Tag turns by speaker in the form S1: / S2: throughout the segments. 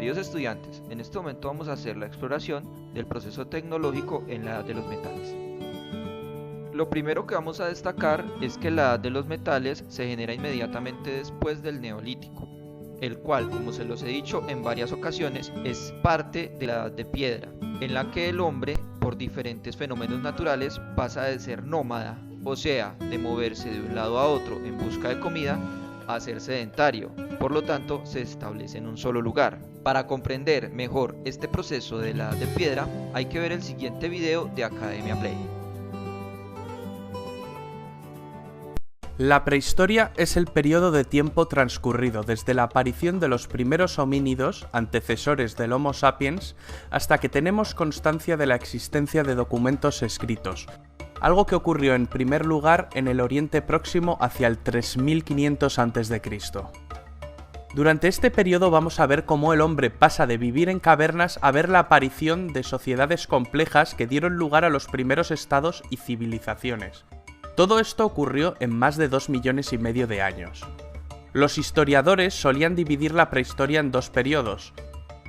S1: Queridos estudiantes, en este momento vamos a hacer la exploración del proceso tecnológico en la edad de los metales. Lo primero que vamos a destacar es que la edad de los metales se genera inmediatamente después del Neolítico, el cual, como se los he dicho en varias ocasiones, es parte de la edad de piedra, en la que el hombre, por diferentes fenómenos naturales, pasa de ser nómada, o sea, de moverse de un lado a otro en busca de comida, a ser sedentario, por lo tanto se establece en un solo lugar. Para comprender mejor este proceso de la edad de piedra, hay que ver el siguiente video de Academia Play.
S2: La prehistoria es el periodo de tiempo transcurrido desde la aparición de los primeros homínidos, antecesores del Homo sapiens, hasta que tenemos constancia de la existencia de documentos escritos, algo que ocurrió en primer lugar en el Oriente Próximo hacia el 3500 a.C. Durante este periodo vamos a ver cómo el hombre pasa de vivir en cavernas a ver la aparición de sociedades complejas que dieron lugar a los primeros estados y civilizaciones. Todo esto ocurrió en más de 2,5 millones de años. Los historiadores solían dividir la prehistoria en dos periodos,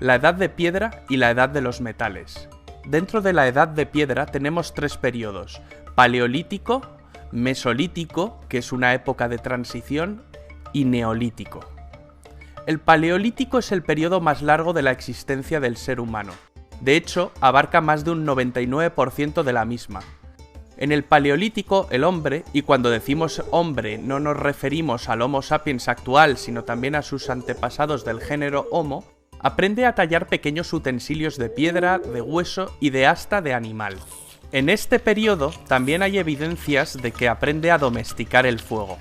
S2: la Edad de Piedra y la Edad de los Metales. Dentro de la Edad de Piedra tenemos tres periodos: Paleolítico, Mesolítico, que es una época de transición, y Neolítico. El Paleolítico es el periodo más largo de la existencia del ser humano. De hecho, abarca más de un 99% de la misma. En el Paleolítico, el hombre, y cuando decimos hombre no nos referimos al Homo sapiens actual, sino también a sus antepasados del género Homo, aprende a tallar pequeños utensilios de piedra, de hueso y de asta de animal. En este periodo también hay evidencias de que aprende a domesticar el fuego.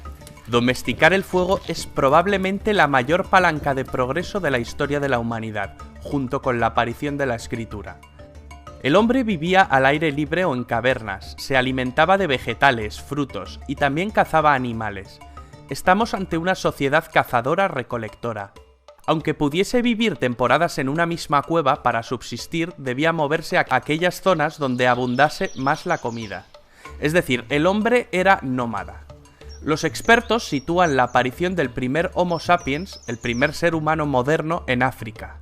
S2: Domesticar el fuego es probablemente la mayor palanca de progreso de la historia de la humanidad, junto con la aparición de la escritura. El hombre vivía al aire libre o en cavernas, se alimentaba de vegetales, frutos y también cazaba animales. Estamos ante una sociedad cazadora-recolectora. Aunque pudiese vivir temporadas en una misma cueva, para subsistir debía moverse a aquellas zonas donde abundase más la comida. Es decir, el hombre era nómada. Los expertos sitúan la aparición del primer Homo sapiens, el primer ser humano moderno, en África.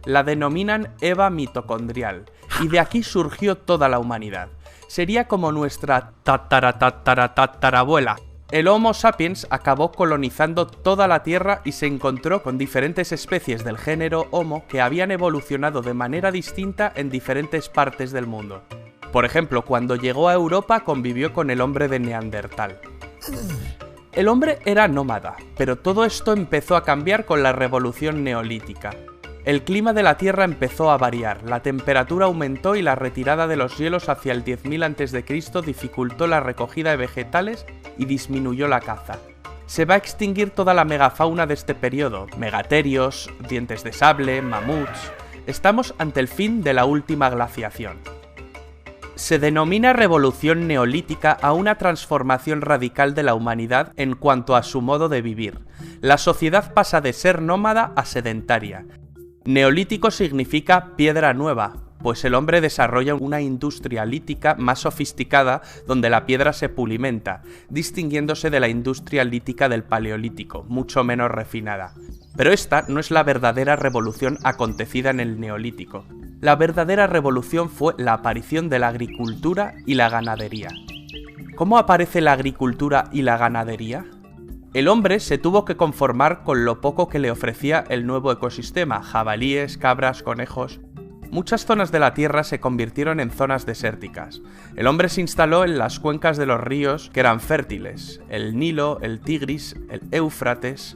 S2: La denominan Eva mitocondrial, y de aquí surgió toda la humanidad. Sería como nuestra tatarabuela. El Homo sapiens acabó colonizando toda la Tierra y se encontró con diferentes especies del género Homo que habían evolucionado de manera distinta en diferentes partes del mundo. Por ejemplo, cuando llegó a Europa convivió con el hombre de Neandertal. El hombre era nómada, pero todo esto empezó a cambiar con la revolución neolítica. El clima de la Tierra empezó a variar, la temperatura aumentó y la retirada de los hielos hacia el 10.000 a.C. dificultó la recogida de vegetales y disminuyó la caza. Se va a extinguir toda la megafauna de este periodo: megaterios, dientes de sable, mamuts. Estamos ante el fin de la última glaciación. Se denomina revolución neolítica a una transformación radical de la humanidad en cuanto a su modo de vivir. La sociedad pasa de ser nómada a sedentaria. Neolítico significa piedra nueva, pues el hombre desarrolla una industria lítica más sofisticada donde la piedra se pulimenta, distinguiéndose de la industria lítica del Paleolítico, mucho menos refinada. Pero esta no es la verdadera revolución acontecida en el Neolítico. La verdadera revolución fue la aparición de la agricultura y la ganadería. ¿Cómo aparece la agricultura y la ganadería? El hombre se tuvo que conformar con lo poco que le ofrecía el nuevo ecosistema: jabalíes, cabras, conejos. Muchas zonas de la Tierra se convirtieron en zonas desérticas. El hombre se instaló en las cuencas de los ríos que eran fértiles: el Nilo, el Tigris, el Éufrates.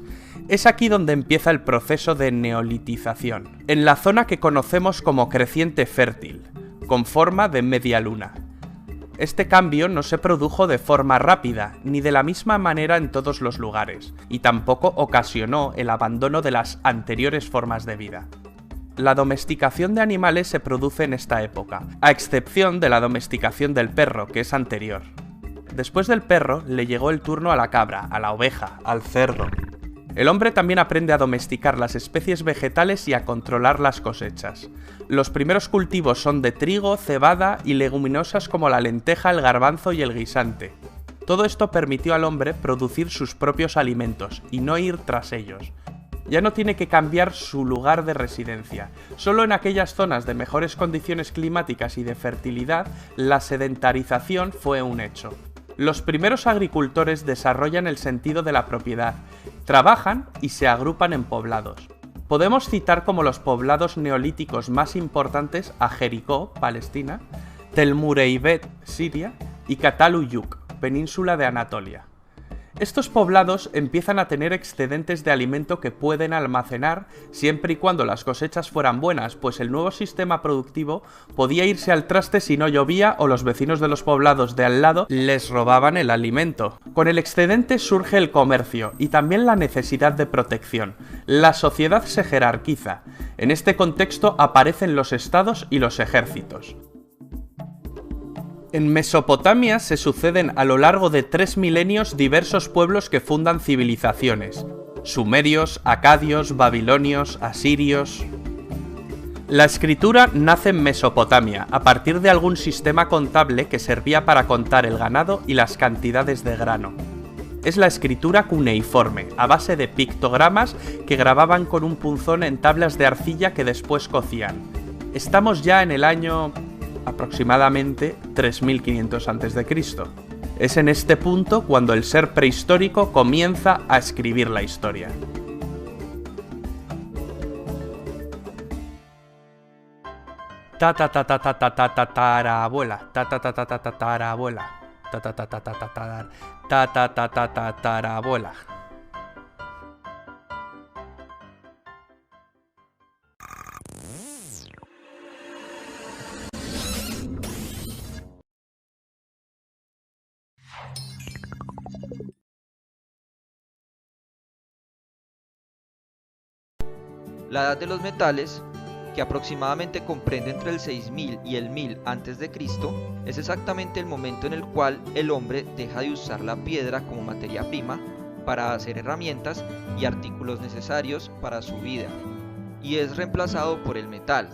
S2: Es aquí donde empieza el proceso de neolitización, en la zona que conocemos como creciente fértil, con forma de media luna. Este cambio no se produjo de forma rápida, ni de la misma manera en todos los lugares, y tampoco ocasionó el abandono de las anteriores formas de vida. La domesticación de animales se produce en esta época, a excepción de la domesticación del perro, que es anterior. Después del perro le llegó el turno a la cabra, a la oveja, al cerdo. El hombre también aprende a domesticar las especies vegetales y a controlar las cosechas. Los primeros cultivos son de trigo, cebada y leguminosas como la lenteja, el garbanzo y el guisante. Todo esto permitió al hombre producir sus propios alimentos y no ir tras ellos. Ya no tiene que cambiar su lugar de residencia. Solo en aquellas zonas de mejores condiciones climáticas y de fertilidad, la sedentarización fue un hecho. Los primeros agricultores desarrollan el sentido de la propiedad, trabajan y se agrupan en poblados. Podemos citar como los poblados neolíticos más importantes a Jericó, Palestina, Tel Mureibet, Siria, y Cataluyuk, península de Anatolia. Estos poblados empiezan a tener excedentes de alimento que pueden almacenar siempre y cuando las cosechas fueran buenas, pues el nuevo sistema productivo podía irse al traste si no llovía o los vecinos de los poblados de al lado les robaban el alimento. Con el excedente surge el comercio y también la necesidad de protección. La sociedad se jerarquiza. En este contexto aparecen los estados y los ejércitos. En Mesopotamia se suceden a lo largo de 3 milenios diversos pueblos que fundan civilizaciones: sumerios, acadios, babilonios, asirios. La escritura nace en Mesopotamia, a partir de algún sistema contable que servía para contar el ganado y las cantidades de grano. Es la escritura cuneiforme, a base de pictogramas que grababan con un punzón en tablas de arcilla que después cocían. Estamos ya en el año aproximadamente 3500 a.C. Es en este punto cuando el ser prehistórico comienza a escribir la historia. Tatarabuela, tatarabuela, tatarabuela.
S1: La edad de los metales, que aproximadamente comprende entre el 6000 y el 1000 a.C., es exactamente el momento en el cual el hombre deja de usar la piedra como materia prima para hacer herramientas y artículos necesarios para su vida, y es reemplazado por el metal.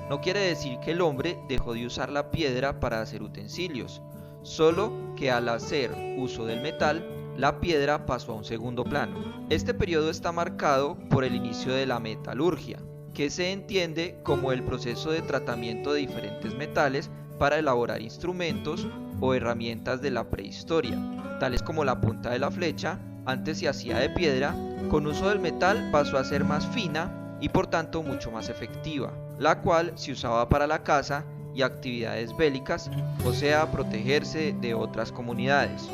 S1: No quiere decir que el hombre dejó de usar la piedra para hacer utensilios, solo que al hacer uso del metal, la piedra pasó a un segundo plano. Este periodo está marcado por el inicio de la metalurgia, que se entiende como el proceso de tratamiento de diferentes metales para elaborar instrumentos o herramientas de la prehistoria, tales como la punta de la flecha. Antes se hacía de piedra, con uso del metal pasó a ser más fina y por tanto mucho más efectiva, la cual se usaba para la caza y actividades bélicas, o sea, protegerse de otras comunidades.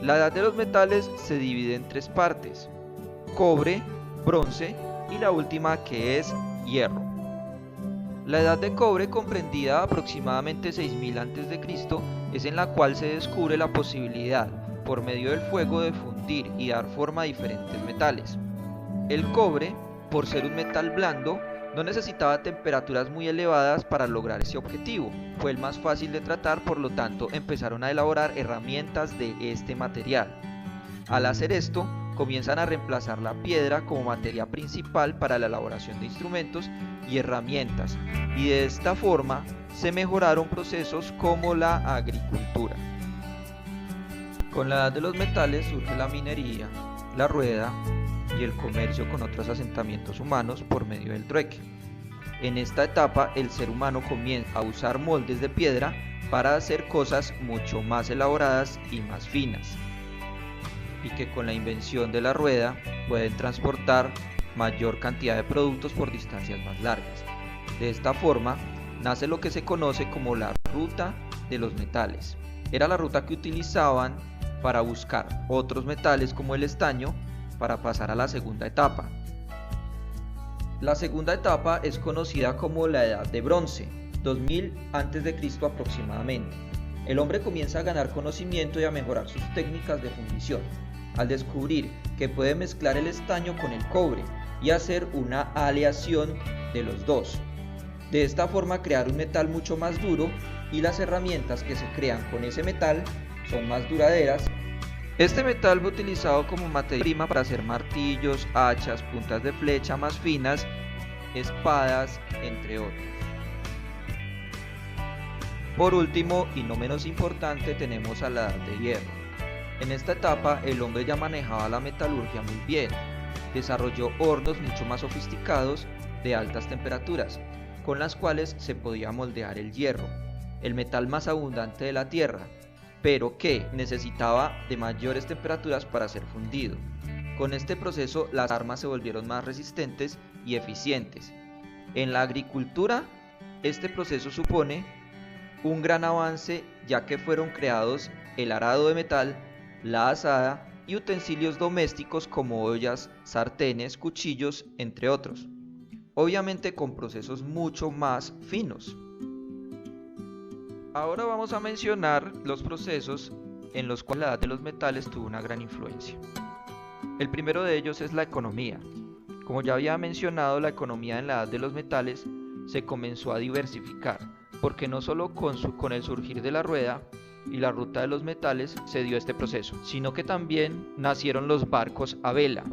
S1: La edad de los metales se divide en 3 partes: cobre, bronce y la última, que es hierro. La edad de cobre, comprendida aproximadamente 6000 a.C., es en la cual se descubre la posibilidad, por medio del fuego, de fundir y dar forma a diferentes metales. El cobre, por ser un metal blando, no necesitaba temperaturas muy elevadas para lograr ese objetivo. Fue el más fácil de tratar, por lo tanto empezaron a elaborar herramientas de este material. Al hacer esto, comienzan a reemplazar la piedra como materia principal para la elaboración de instrumentos y herramientas, y de esta forma se mejoraron procesos como la agricultura. Con la edad de los metales surge la minería, la rueda y el comercio con otros asentamientos humanos por medio del trueque. En esta etapa, el ser humano comienza a usar moldes de piedra para hacer cosas mucho más elaboradas y más finas, y que con la invención de la rueda pueden transportar mayor cantidad de productos por distancias más largas. De esta forma nace lo que se conoce como la ruta de los metales. Era la ruta que utilizaban para buscar otros metales como el estaño para pasar a la segunda etapa. La segunda etapa es conocida como la Edad de Bronce, 2000 a.C. aproximadamente. El hombre comienza a ganar conocimiento y a mejorar sus técnicas de fundición, al descubrir que puede mezclar el estaño con el cobre y hacer una aleación de los dos. De esta forma crear un metal mucho más duro, y las herramientas que se crean con ese metal son más duraderas. Este metal fue utilizado como materia prima para hacer martillos, hachas, puntas de flecha más finas, espadas, entre otros. Por último, y no menos importante, tenemos a la Edad de Hierro. En esta etapa el hombre ya manejaba la metalurgia muy bien, desarrolló hornos mucho más sofisticados de altas temperaturas, con las cuales se podía moldear el hierro, el metal más abundante de la Tierra, pero que necesitaba de mayores temperaturas para ser fundido. Con este proceso las armas se volvieron más resistentes y eficientes. En la agricultura, este proceso supone un gran avance, ya que fueron creados el arado de metal, la azada y utensilios domésticos como ollas, sartenes, cuchillos, entre otros. Obviamente con procesos mucho más finos. Ahora vamos a mencionar los procesos en los cuales la edad de los metales tuvo una gran influencia. El primero de ellos es la economía. Como ya había mencionado, la economía en la edad de los metales se comenzó a diversificar, porque no solo con el surgir de la rueda y la ruta de los metales se dio este proceso, sino que también nacieron los barcos a vela,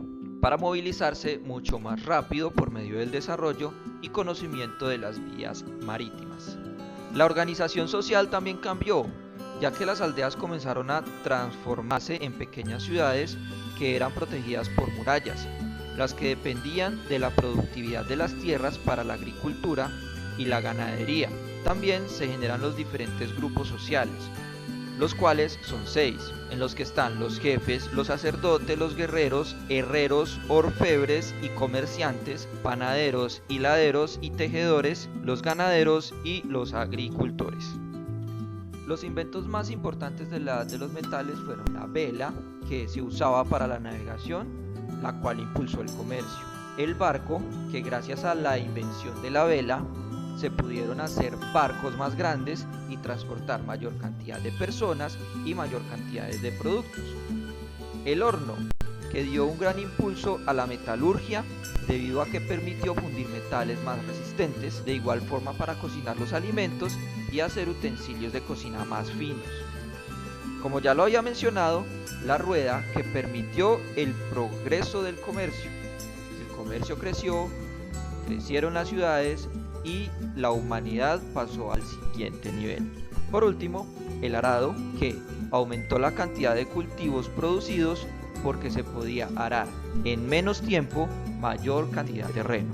S1: para movilizarse mucho más rápido por medio del desarrollo y conocimiento de las vías marítimas. La organización social también cambió, ya que las aldeas comenzaron a transformarse en pequeñas ciudades que eran protegidas por murallas, las que dependían de la productividad de las tierras para la agricultura y la ganadería. También se generan los diferentes grupos sociales, los cuales son 6, en los que están los jefes, los sacerdotes, los guerreros, herreros, orfebres y comerciantes, panaderos, hiladeros y tejedores, los ganaderos y los agricultores. Los inventos más importantes de la edad de los metales fueron la vela, que se usaba para la navegación, la cual impulsó el comercio; el barco, que gracias a la invención de la vela se pudieron hacer barcos más grandes y transportar mayor cantidad de personas y mayor cantidad de productos; el horno, que dio un gran impulso a la metalurgia debido a que permitió fundir metales más resistentes, de igual forma para cocinar los alimentos y hacer utensilios de cocina más finos. Como ya lo había mencionado, la rueda, que permitió el progreso del comercio. El comercio creció, crecieron las ciudades y la humanidad pasó al siguiente nivel. Por último, el arado, que aumentó la cantidad de cultivos producidos porque se podía arar en menos tiempo mayor cantidad de terreno.